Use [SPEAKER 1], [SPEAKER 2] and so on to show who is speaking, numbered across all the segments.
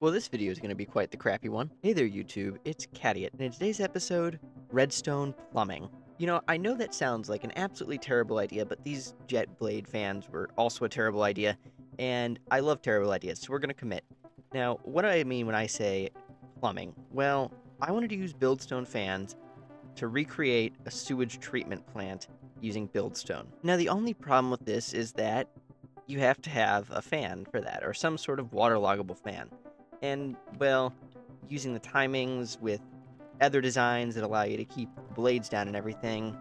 [SPEAKER 1] Well, this video is going to be quite the crappy one. Hey there, YouTube. It's Cadiot, and in today's episode, Redstone Plumbing. I know that sounds like an absolutely terrible idea, but these jet blade fans were also a terrible idea, and I love terrible ideas, so we're going to commit. Now, what do I mean when I say plumbing? Well, I wanted to use buildstone fans to recreate a sewage treatment plant using buildstone. Now, the only problem with this is that you have to have a fan for that, or some sort of waterloggable fan. And, well, using the timings with other designs that allow you to keep blades down and everything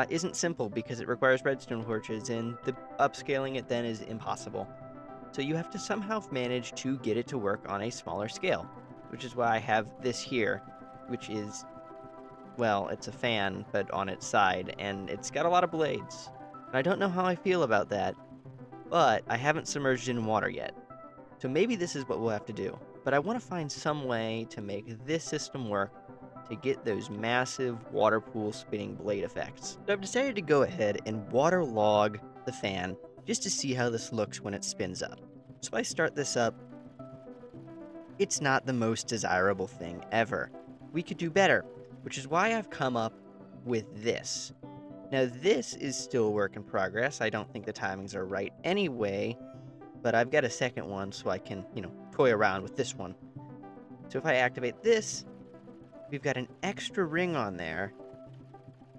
[SPEAKER 1] isn't simple because it requires redstone torches, and the upscaling it then is impossible. So you have to somehow manage to get it to work on a smaller scale, which is why I have this here, which is, well, it's a fan, but on its side, and it's got a lot of blades. And I don't know how I feel about that, but I haven't submerged in water yet. So maybe this is what we'll have to do. But I want to find some way to make this system work to get those massive water pool spinning blade effects. So I've decided to go ahead and waterlog the fan just to see how this looks when it spins up. So if I start this up, it's not the most desirable thing ever. We could do better, which is why I've come up with this. Now this is still a work in progress. I don't think the timings are right anyway, but I've got a second one so I can, toy around with this one. So if I activate this, we've got an extra ring on there,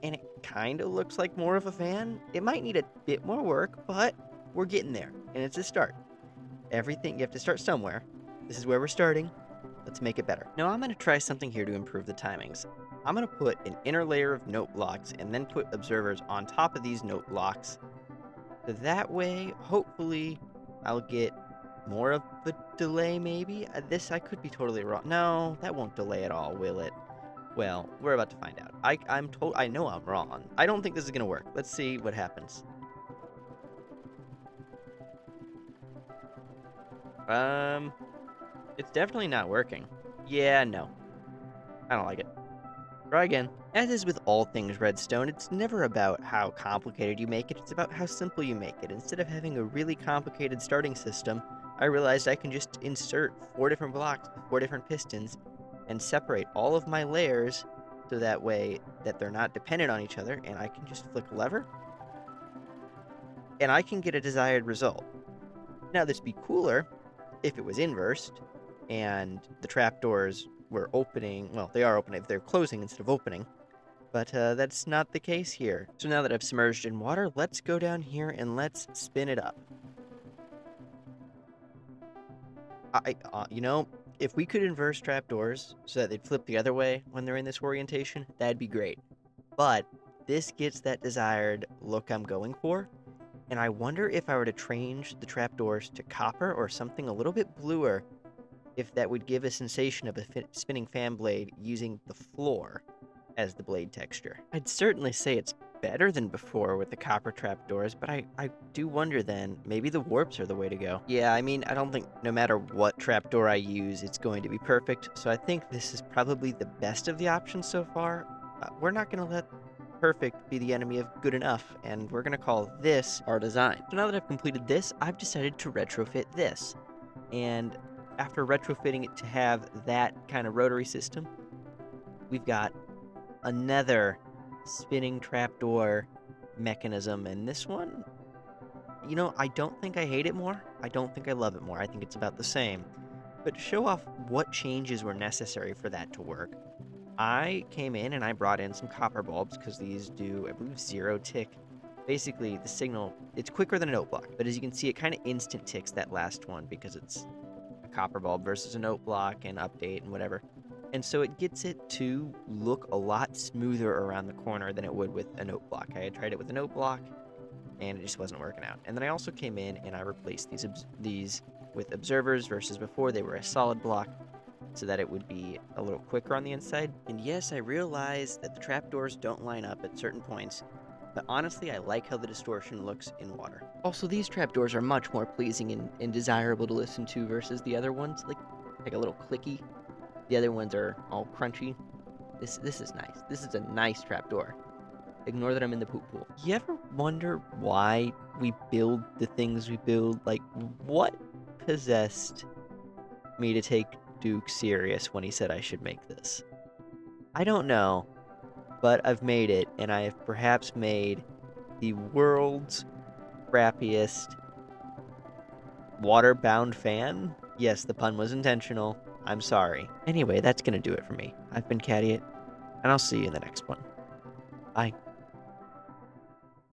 [SPEAKER 1] and it kind of looks like more of a fan. It might need a bit more work, but we're getting there, and it's a start. You have to start somewhere. This is where we're starting. Let's make it better. Now I'm going to try something here to improve the timings. I'm going to put an inner layer of note blocks and then put observers on top of these note blocks. So that way, hopefully, I'll get more of a delay, maybe? I could be totally wrong. No, that won't delay at all, will it? Well, we're about to find out. I know I'm wrong. I don't think this is gonna work. Let's see what happens. It's definitely not working. Yeah, no. I don't like it. Try again. As is with all things Redstone, it's never about how complicated you make it, it's about how simple you make it. Instead of having a really complicated starting system, I realized I can just insert 4 different blocks with 4 different pistons and separate all of my layers so that way that they're not dependent on each other, and I can just flick a lever and I can get a desired result. Now this would be cooler if it was inversed and the trapdoors were opening, well, they are opening if they're closing instead of opening, but that's not the case here. So now that I've submerged in water, let's go down here and let's spin it up. If we could inverse trapdoors so that they'd flip the other way when they're in this orientation, that'd be great. But this gets that desired look I'm going for, and I wonder if I were to change the trapdoors to copper or something a little bit bluer, if that would give a sensation of a spinning fan blade using the floor as the blade texture. I'd certainly say it's better than before with the copper trapdoors, but I do wonder then, maybe the warps are the way to go. Yeah, I mean, I don't think no matter what trapdoor I use, it's going to be perfect, so I think this is probably the best of the options so far. We're not going to let perfect be the enemy of good enough, and we're going to call this our design. So now that I've completed this, I've decided to retrofit this. And after retrofitting it to have that kind of rotary system, we've got another spinning trapdoor mechanism, and this one, I don't think I hate it more. I don't think I love it more. I think it's about the same. But to show off what changes were necessary for that to work, I came in and I brought in some copper bulbs because these do, I believe, 0 tick. Basically, the signal, it's quicker than a note block, but as you can see, it kind of instant ticks that last one because it's a copper bulb versus a note block and update and whatever. And so it gets it to look a lot smoother around the corner than it would with a note block. I had tried it with a note block, and it just wasn't working out. And then I also came in and I replaced these with observers versus before they were a solid block, so that it would be a little quicker on the inside. And yes, I realize that the trapdoors don't line up at certain points, but honestly, I like how the distortion looks in water. Also, these trapdoors are much more pleasing and desirable to listen to versus the other ones, like a little clicky. The other ones are all crunchy. This is nice. This is a nice trapdoor. Ignore that I'm in the poop pool. You ever wonder why we build the things we build? Like, what possessed me to take Duke serious when he said I should make this? I don't know, but I've made it, and I have perhaps made the world's crappiest water-bound fan? Yes, the pun was intentional. I'm sorry. Anyway, that's gonna do it for me. I've been Cadiot, and I'll see you in the next one. Bye.